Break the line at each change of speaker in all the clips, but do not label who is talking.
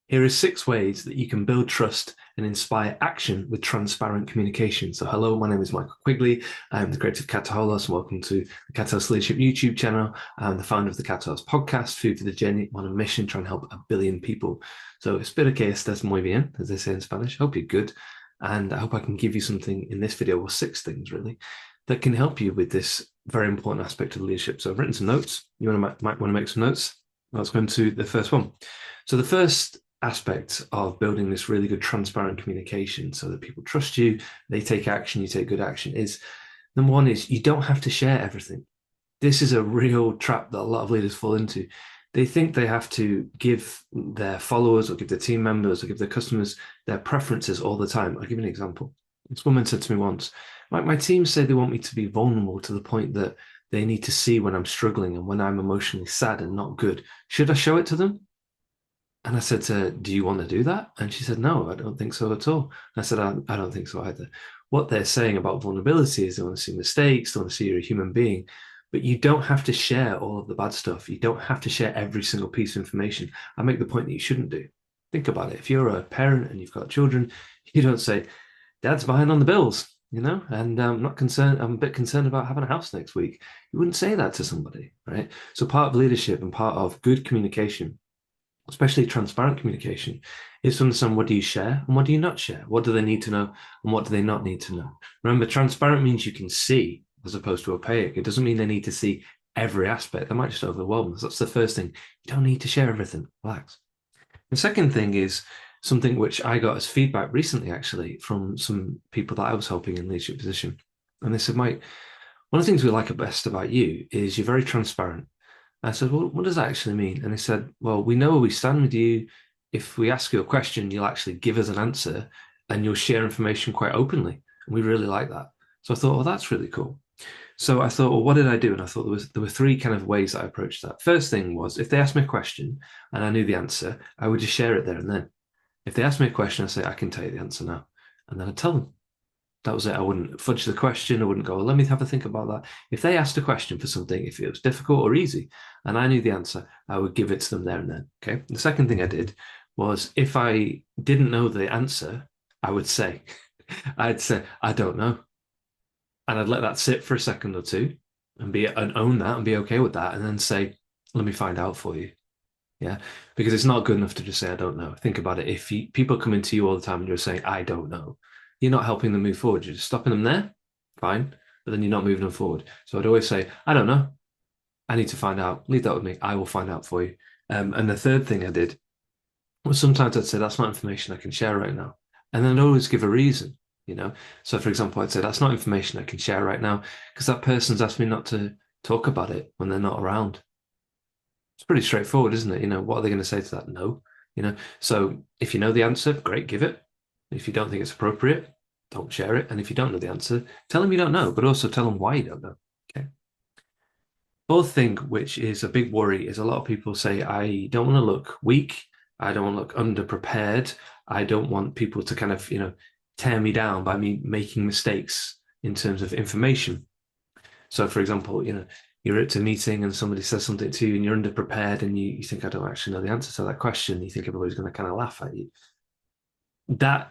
Here are 6 ways that you can build trust and inspire action with transparent communication. So hello, my name is Michael Quigley. I'm the creator of Catholos, and welcome to the Catholos Leadership YouTube channel. I'm the founder of the Catholos podcast, Food for the Journey, on a mission trying to help 1 billion people. So espero que estés muy bien, as they say in Spanish. Hope you're good. And I hope I can give you something in this video, or 6 things really, that can help you with this very important aspect of leadership. So I've written some notes. You might want to make some notes. Let's go into the first one. So the first aspect of building this really good transparent communication so that people trust you, they take action, you take good action, is number one is you don't have to share everything. This is a real trap that a lot of leaders fall into. They think they have to give their followers or give their team members or give their customers their preferences all the time. I'll give you an example. This woman said to me once, my team say they want me to be vulnerable to the point that they need to see when I'm struggling and when I'm emotionally sad and not good. Should I show it to them? And I said to her, do you want to do that? And she said, no, I don't think so at all. And I said, I don't think so either. What they're saying about vulnerability is they want to see mistakes, they want to see you're a human being, but you don't have to share all of the bad stuff. You don't have to share every single piece of information. I make the point that you shouldn't do. Think about it. If you're a parent and you've got children, you don't say, Dad's behind on the bills, and I'm not concerned. I'm a bit concerned about having a house next week. You wouldn't say that to somebody, right? So part of leadership and part of good communication, especially transparent communication, is to understand what do you share and what do you not share? What do they need to know and what do they not need to know? Remember, transparent means you can see as opposed to opaque. It doesn't mean they need to see every aspect. That might just overwhelm us. That's the first thing. You don't need to share everything. Relax. The second thing is something which I got as feedback recently, actually, from some people that I was helping in leadership position. And they said, Mike, one of the things we like best about you is you're very transparent. I said, well, what does that actually mean? And he said, well, we know where we stand with you. If we ask you a question, you'll actually give us an answer and you'll share information quite openly. And we really like that. So I thought, well, that's really cool. So I thought, well, what did I do? And I thought there were 3 kind of ways that I approached that. First thing was, if they asked me a question and I knew the answer, I would just share it there and then. If they asked me a question, I'd say, I can tell you the answer now. And then I'd tell them. That was it. I wouldn't fudge the question. I wouldn't go, well, let me have a think about that. If they asked a question for something, if it was difficult or easy, and I knew the answer, I would give it to them there and then. Okay. The second thing I did was, if I didn't know the answer, I would say, I'd say, I don't know. And I'd let that sit for a second or two and own that and be okay with that. And then say, let me find out for you. Yeah. Because it's not good enough to just say, I don't know. Think about it. If people come into you all the time and you're saying, I don't know, you're not helping them move forward. You're just stopping them there. Fine. But then you're not moving them forward. So I'd always say, I don't know. I need to find out. Leave that with me. I will find out for you. And the third thing I did was, sometimes I'd say, that's not information I can share right now. And then I'd always give a reason. So for example, I'd say, that's not information I can share right now because that person's asked me not to talk about it when they're not around. It's pretty straightforward, isn't it? What are they going to say to that? No. So if you know the answer, great, give it. If you don't think it's appropriate, don't share it. And if you don't know the answer, tell them you don't know, but also tell them why you don't know. Okay. Fourth thing, which is a big worry, is a lot of people say, I don't want to look weak. I don't want to look underprepared. I don't want people to kind of, tear me down by me making mistakes in terms of information. So for example, you're at a meeting and somebody says something to you and you're underprepared and you think, I don't actually know the answer to that question. You think everybody's going to kind of laugh at you.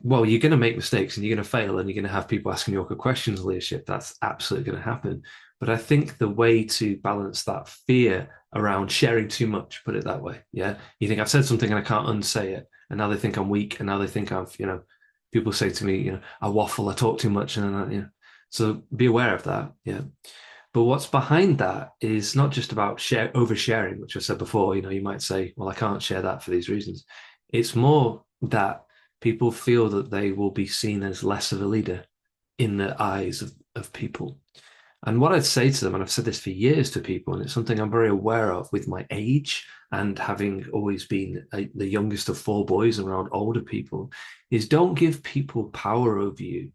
Well, you're going to make mistakes and you're going to fail and you're going to have people asking you awkward questions in leadership. That's absolutely going to happen. But I think the way to balance that fear around sharing too much, put it that way. Yeah. You think, I've said something and I can't unsay it. And now they think I'm weak. And now they think people say to me, I waffle, I talk too much. And, so be aware of that. Yeah. But what's behind that is not just about oversharing, which I said before. You might say, well, I can't share that for these reasons. It's more that people feel that they will be seen as less of a leader in the eyes of people. And what I'd say to them, and I've said this for years to people, and it's something I'm very aware of with my age and having always been the youngest of 4 boys around older people, is don't give people power over you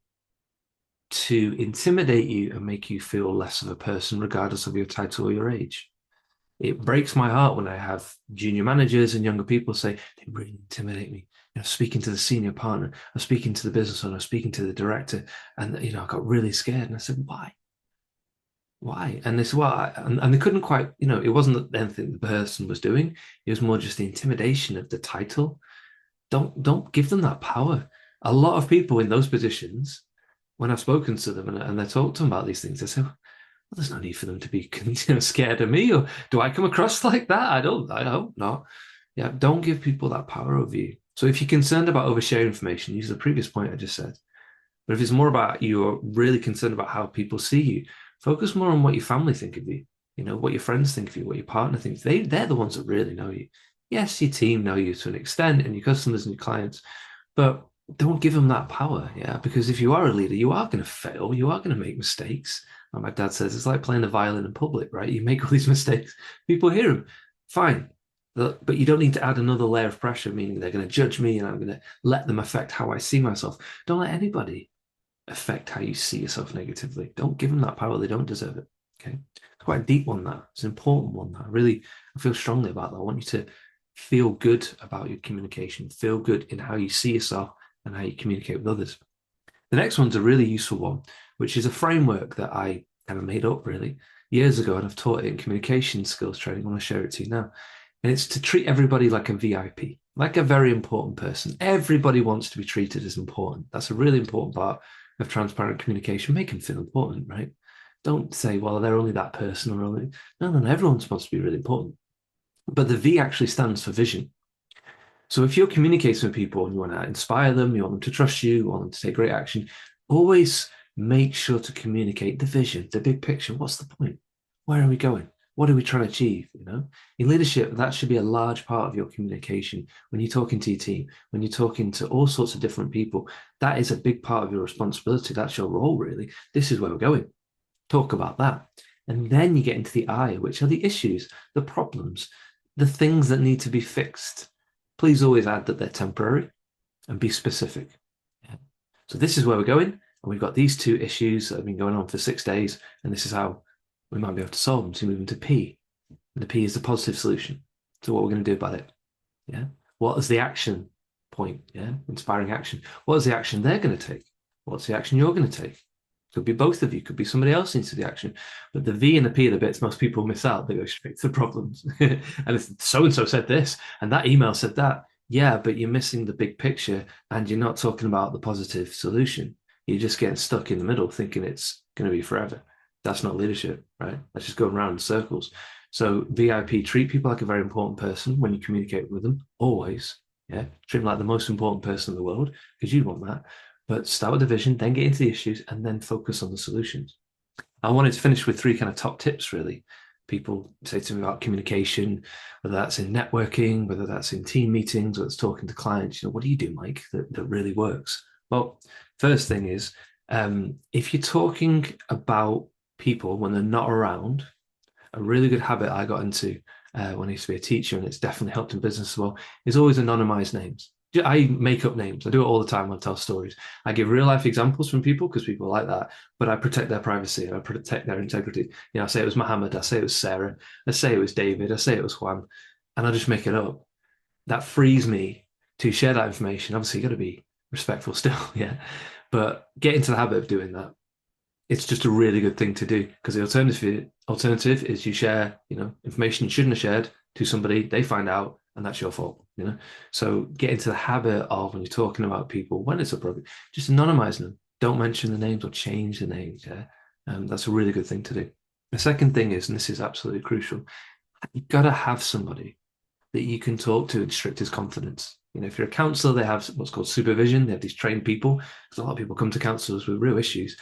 to intimidate you and make you feel less of a person, regardless of your title or your age. It breaks my heart when I have junior managers and younger people say, they really intimidate me. Speaking to the senior partner, I'm speaking to the business owner, I'm speaking to the director, and I got really scared. And I said, why? Why? And they said, well, and they couldn't quite, it wasn't anything the person was doing. It was more just the intimidation of the title. don't give them that power. A lot of people in those positions, when I've spoken to them and I talk to them about these things, they say, well, there's no need for them to be scared of me. Or do I come across like that? I hope not. Yeah, don't give people that power over you. So if you're concerned about oversharing information, use the previous point I just said. But if it's more about you're really concerned about how people see you, focus more on what your family think of you, what your friends think of you, what your partner thinks. They're the ones that really know you. Yes, your team know you to an extent and your customers and your clients, but don't give them that power. Yeah, because if you are a leader, you are going to fail. You are going to make mistakes. Like my dad says, it's like playing the violin in public, right? You make all these mistakes, people hear them. Fine. But you don't need to add another layer of pressure, meaning they're going to judge me and I'm going to let them affect how I see myself. Don't let anybody affect how you see yourself negatively. Don't give them that power. They don't deserve it. Okay. It's quite a deep one, that. It's an important one, that. I feel strongly about that. I want you to feel good about your communication, feel good in how you see yourself and how you communicate with others. The next one's a really useful one, which is a framework that I kind of made up really years ago, and I've taught it in communication skills training. I want to share it to you now. And it's to treat everybody like a VIP, like a very important person. Everybody wants to be treated as important. That's a really important part of transparent communication. Make them feel important, right? Don't say, well, they're only that person or only. No. Everyone's supposed to be really important. But the V actually stands for vision. So if you're communicating with people and you want to inspire them, you want them to trust you, you want them to take great action, always make sure to communicate the vision, the big picture. What's the point? Where are we going? What are we trying to achieve? In leadership, that should be a large part of your communication. When you're talking to your team, when you're talking to all sorts of different people, that is a big part of your responsibility. That's your role, really. This is where we're going. Talk about that. And then you get into the I, which are the issues, the problems, the things that need to be fixed. Please always add that they're temporary and be specific. Yeah. So this is where we're going. And we've got these two issues that have been going on for 6 days. And this is how we might be able to solve them. So move into P. And the P is the positive solution. So what we're going to do about it. Yeah. What is the action point? Yeah. Inspiring action. What is the action they're going to take? What's the action you're going to take? Could be both of you, could be somebody else into the action. But the V and the P are the bits most people miss out. They go straight to the problems. And it's so-and-so said this, and that email said that. Yeah, but you're missing the big picture and you're not talking about the positive solution. You're just getting stuck in the middle thinking it's going to be forever. That's not leadership, right? That's just going around in circles. So VIP, treat people like a very important person when you communicate with them, always. Yeah, treat them like the most important person in the world because you want that. But start with the vision, then get into the issues, and then focus on the solutions. I wanted to finish with 3 kind of top tips, really. People say to me about communication, whether that's in networking, whether that's in team meetings, or it's talking to clients. What do you do, Mike, that really works? Well, first thing is, if you're talking about people when they're not around, a really good habit I got into when I used to be a teacher, and it's definitely helped in business as well, is always anonymize names. I make up names. I do it all the time when I tell stories. I give real life examples from people because people like that, but I protect their privacy and I protect their integrity. I say it was Mohammed, I say it was Sarah, I say it was David, I say it was Juan, and I just make it up. That frees me to share that information. Obviously, you got to be respectful still, yeah, but get into the habit of doing that. It's just a really good thing to do because the alternative is you share, information you shouldn't have shared to somebody, they find out, and that's your fault. So get into the habit of when you're talking about people, when it's appropriate, just anonymize them. Don't mention the names or change the names. Yeah, that's a really good thing to do. The second thing is, and this is absolutely crucial, you've got to have somebody that you can talk to in strictest confidence. If you're a counselor, they have what's called supervision. They have these trained people because a lot of people come to counselors with real issues.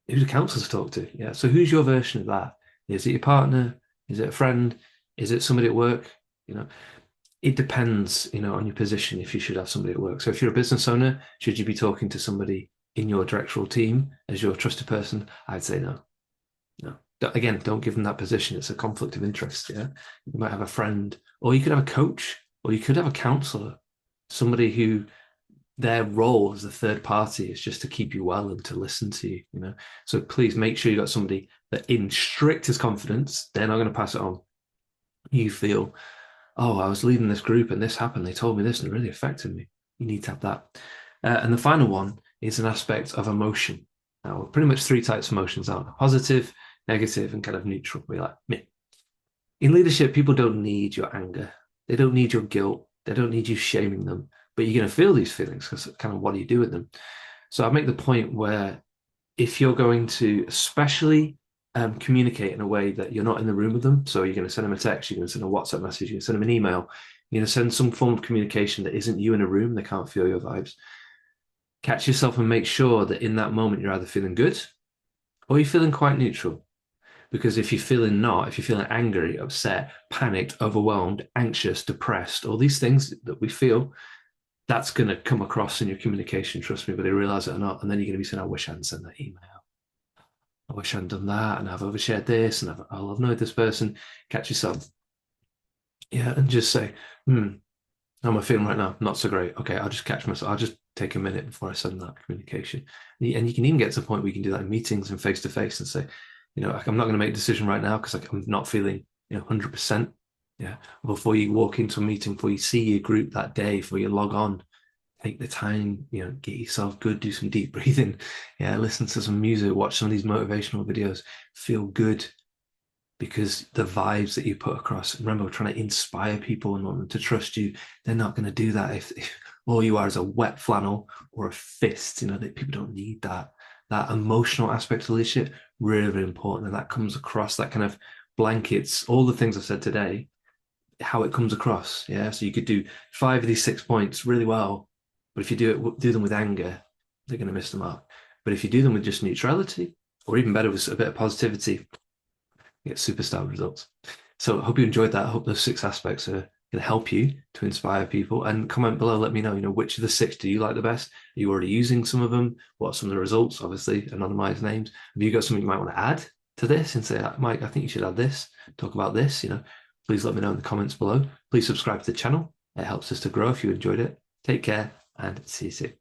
Who's a counselor to talk to? Yeah. So who's your version of that? Is it your partner? Is it a friend? Is it somebody at work? It depends, on your position if you should have somebody at work. So if you're a business owner, should you be talking to somebody in your directorial team as your trusted person? I'd say no. Again, don't give them that position. It's a conflict of interest. Yeah. You might have a friend, or you could have a coach, or you could have a counselor, somebody who their role as a third party is just to keep you well and to listen to you, So please make sure you got somebody that in strictest confidence, they're not going to pass it on. You feel, oh, I was leading this group and this happened. They told me this and it really affected me. You need to have that. And the final one is an aspect of emotion. Now, pretty much 3 types of emotions are positive, negative, and kind of neutral. We're like, meh. In leadership, people don't need your anger. They don't need your guilt. They don't need you shaming them, but you're going to feel these feelings because kind of what do you do with them? So I make the point where if you're going to especially communicate in a way that you're not in the room with them, so you're going to send them a text, you're going to send a WhatsApp message, you're going to send them an email, you're going to send some form of communication that isn't you in a room, they can't feel your vibes. Catch yourself and make sure that in that moment you're either feeling good or you're feeling quite neutral. Because if you're feeling not, if you're feeling angry, upset, panicked, overwhelmed, anxious, depressed, all these things that we feel, that's going to come across in your communication, trust me, whether you realize it or not. And then you're going to be saying, I wish I hadn't sent that email. I wish I hadn't done that. And I've overshared this and I'll annoyed this person. Catch yourself. Yeah. And just say, how am I feeling right now? Not so great. Okay. I'll just catch myself. I'll just take a minute before I send that communication. And you can even get to the point where you can do that in meetings and face to face and say, I'm not going to make a decision right now because I'm not feeling, 100%. Yeah. Before you walk into a meeting, before you see your group that day, before you log on, take the time, get yourself good, do some deep breathing. Yeah. Listen to some music, watch some of these motivational videos, feel good because the vibes that you put across, remember, we're trying to inspire people and want them to trust you. They're not going to do that if all you are is a wet flannel or a fist. That people don't need that. That emotional aspect of leadership, really, really important. And that comes across, that kind of blankets all the things I've said today, how it comes across. Yeah. So you could do 5 of these 6 points really well, but if you do them with anger, they're going to miss the mark. But if you do them with just neutrality, or even better, with a bit of positivity, you get superstar results. So I hope you enjoyed that. I hope those 6 aspects are going to help you to inspire people. And comment below, let me know, which of the 6 do you like the best? Are you already using some of them? What are some of the results? Obviously, anonymized names. Have you got something you might want to add to this and say, Mike, I think you should add this, talk about this, please let me know in the comments below. Please subscribe to the channel. It helps us to grow if you enjoyed it. Take care and see you soon.